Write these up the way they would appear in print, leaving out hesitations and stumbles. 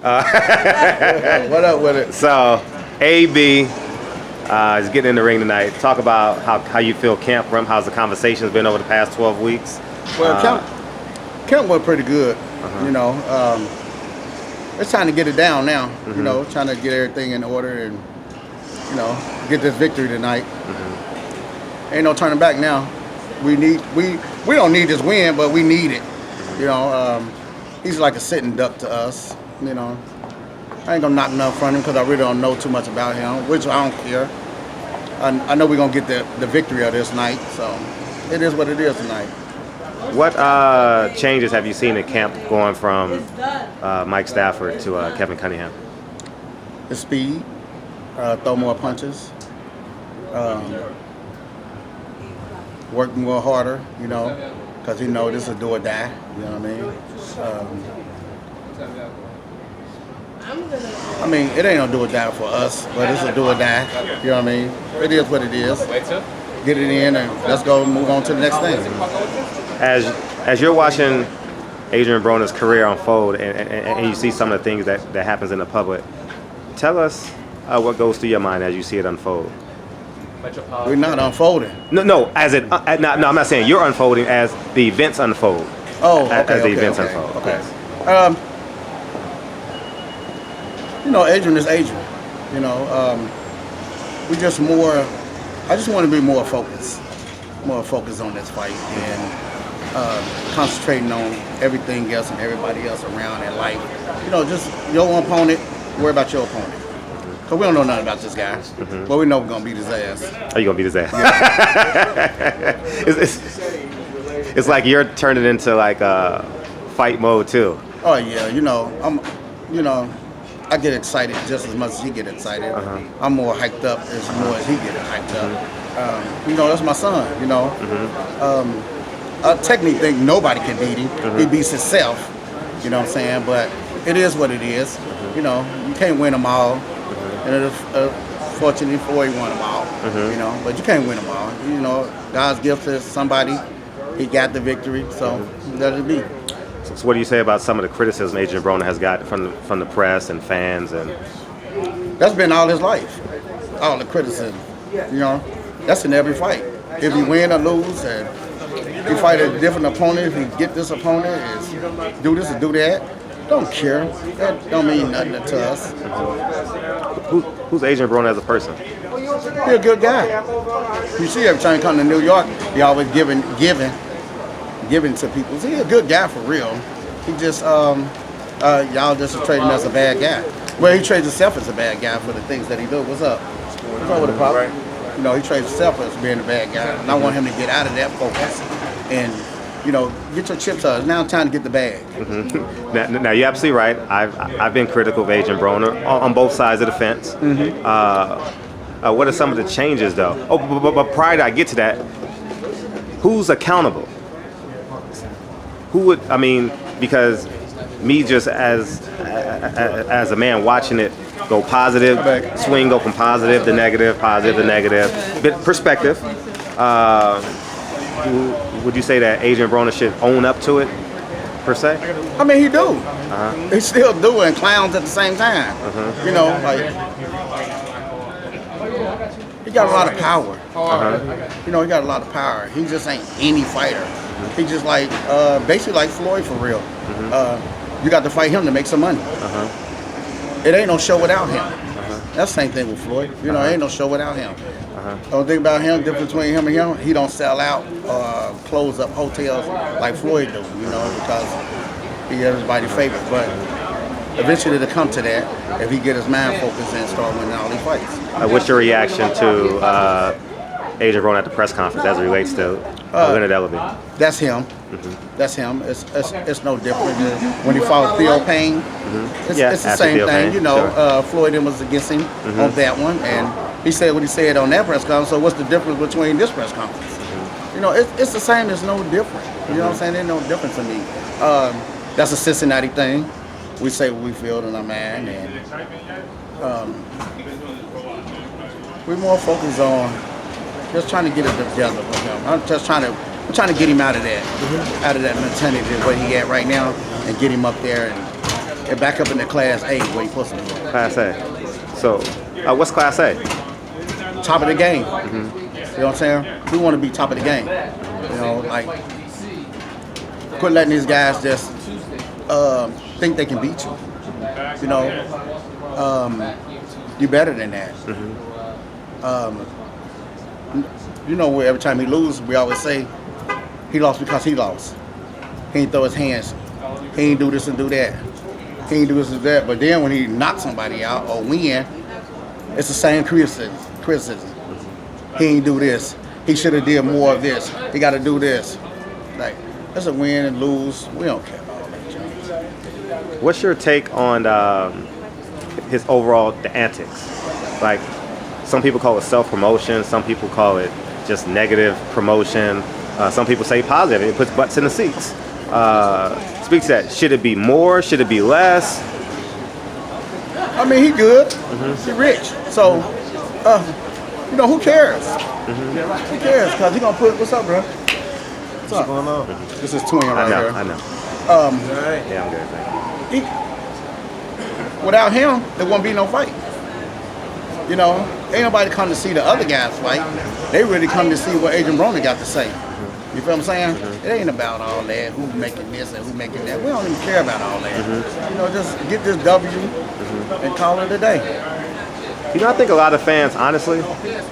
What up with it? So, AB is getting in the ring tonight. Talk about how you feel camp from. How's the conversations been over the past 12 weeks? Well, camp went pretty good. You know, it's time to get it down now. You know, trying to get everything in order and get this victory tonight. Ain't no turning back now. We don't need this win, but we need it. You know, he's like a sitting duck to us. You know, I ain't gonna knock nothing from him because I really don't know too much about him, which I don't care. I know we're gonna get the victory of this night, so it is what it is tonight. What changes have you seen at camp going from Mike Stafford to Kevin Cunningham? The speed, throw more punches, work more harder, you know, because he know this is do or die, you know what I mean? It ain't no do or die for us, but it's a do or die, you know what I mean? It is what it is. Get it in and let's go move on to the next thing. As you're watching Adrien Broner's career unfold and you see some of the things that happens in the public, tell us what goes through your mind as you see it unfold. We're not unfolding. No, as it. No, I'm not saying you're unfolding as the events unfold. Oh, okay. As the events unfold. Okay. You know, Adrien is Adrien. You know, we just more. I just want to be more focused on this fight and concentrating on everything else and everybody else around in life. You know, just your opponent. Worry about your opponent. Because we don't know nothing about this guy, but we know we're going to beat his ass. Are you going to beat his ass? Yeah. It's like you're turning into like fight mode too. Oh yeah, you know, I get excited just as much as he get excited. I'm more hyped up as more as he get hyped up. You know, that's my son, you know. I technically think nobody can beat him. He beats himself, you know what I'm saying? But it is what it is. You know, you can't win them all. And fortunately for he won them all, you know, but you can't win them all. You know, God's gift to somebody, he got the victory, so let it be. So what do you say about some of the criticism Adrien Broner has got from the press and fans? And that's been all his life, all the criticism. You know, that's in every fight. If you win or lose, and you fight a different opponent, if you get this opponent, is do this or do that. Don't care. That don't mean nothing to us. Who's Adrien Broner as a person? He's a good guy. You see, every time he comes to New York, he always giving to people. He's a good guy for real. He just y'all just treat him as a bad guy. Well, he treats himself as a bad guy for the things that he do. What's up? What's up with the problem? You know, he treats himself as being a bad guy, and I want him to get out of that focus and. You know, get your chips out. It's now time to get the bag. Now you're absolutely right. I've been critical of Adrien Broner on both sides of the fence. What are some of the changes, though? Oh, but prior to I get to that, who's accountable? Who would? I mean, because me just as a man watching it go positive, swing go from positive to negative, bit perspective. Would you say that Adrien Broner should own up to it, per se? I mean, he do. He still do, and clowns at the same time. You know, like he got a lot of power. You know, he got a lot of power. He just ain't any fighter. He just like basically like Floyd for real. You got to fight him to make some money. It ain't no show without him. That's the same thing with Floyd. You know, ain't no show without him. The only thing about him, difference between him and him, he don't sell out or close up hotels like Floyd do, you know, because he everybody's favorite. But eventually to come to that, if he get his mind focused and start winning all these fights. What's your reaction to Adrien Broner at the press conference as it relates to Leonard Ellaby? That's him. That's him. It's no different than when he fought Theo Payne. It's the same Theo thing, Payne, you know. sure. Floyd was against him on that one, and he said what he said on that press conference. So what's the difference between this press conference? You know, it's the same. It's no different. You know what I'm saying? There's no difference to me. That's a Cincinnati thing. We say what we feel in our mind, and we're more focused on just trying to get it together with him. I'm trying to get him out of that mentality where he at right now, and get him up there and and back up into Class A where you supposed to be. Class A. So, what's Class A? Top of the game. You know what I'm saying? We want to be top of the game. You know, like, quit letting these guys just think they can beat you. You know, you're better than that. You know, every time he loses, we always say he lost because he lost. He ain't throw his hands. He ain't do this and do that. He ain't do this and that. But then when he knocks somebody out or win, it's the same criticism. He ain't do this. He should have did more of this. He got to do this. Like, that's a win and lose. We don't care about all that, James. What's your take on his overall the antics? Like, some people call it self-promotion. Some people call it just negative promotion. Some people say positive. It puts butts in the seats. Speak to that. Should it be more? Should it be less? I mean, he good. He rich. So, you know, who cares? Who cares? Because he going to put, what's up, bro? What's up? going on? This is Twin right here. I know. Yeah, I'm good. Thank you. Without him, there won't be no fight. You know, ain't nobody come to see the other guys fight. They really come to see what Adrien Broner got to say. You feel what I'm saying? It ain't about all that, who's making this and who's making that. We don't even care about all that. You know, just get this W and call it a day. You know, I think a lot of fans, honestly,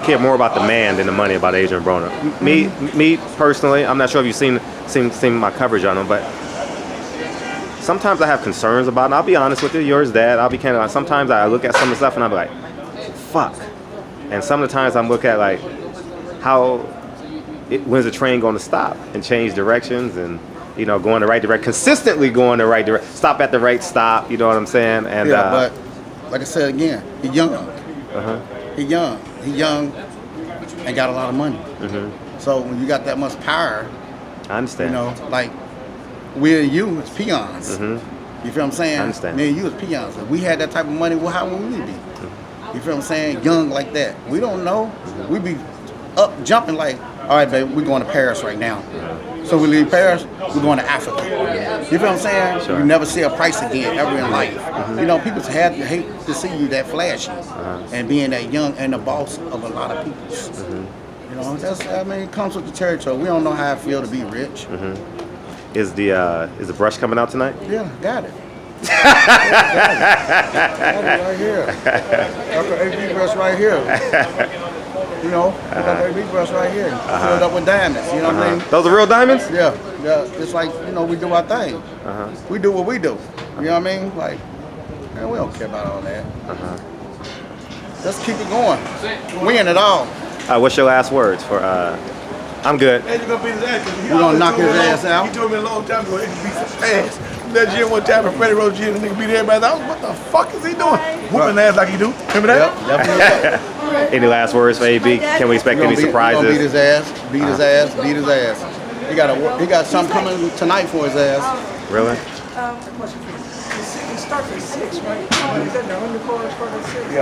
care more about the man than the money about Adrien Broner. Me personally, I'm not sure if you've seen my coverage on him, but sometimes I have concerns about it. I'll be honest with you. Yours, Dad. I'll be candid. Sometimes I look at some of the stuff and I'll be like, fuck. And some of the times I'm looking at like when's the train going to stop and change directions and, you know, go in the right direction, consistently go in the right direction, stop at the right stop, you know what I'm saying? And yeah, but like I said again, he's young. He young and got a lot of money. So when you got that much power, I understand. You know, like we and you is peons. You feel what I'm saying? I understand. Me and you is peons. If we had that type of money, well, how would we be? You feel what I'm saying? Young like that. We don't know. We be up jumping like, all right, baby, we're going to Paris right now. So we leave Paris, we're going to Africa. You feel what I'm saying? Sure. You never see a price again ever in life. You know, people hate to see you that flashy and being that young and the boss of a lot of people. You know, it comes with the territory. We don't know how it feels to be rich. Is the brush coming out tonight? Yeah, got it. Got it right here. Got the AB brush right here. You know, we got the AB brush right here. Filled up with diamonds. You know what I mean? Those are real diamonds? Yeah. It's like, you know, we do our thing. We do what we do. You know what I mean? Like, man, we don't care about all that. Let's keep it going. Win it all. What's your last words for? I'm good. Hey, you're gonna beat his ass. You gonna knock his ass out? He told me a long time ago he could beat some ass. That gym one time in Freddie Rose gym, the nigga beat everybody. I was, what the fuck is he doing? Whooping ass like he do. Remember that? Yep, definitely. Any last words for AB? Can we expect any surprises? Beat his ass. Beat his ass. Beat his ass. He got something coming tonight for his ass. Really? It starts at 6, right? The undercard starts at 6.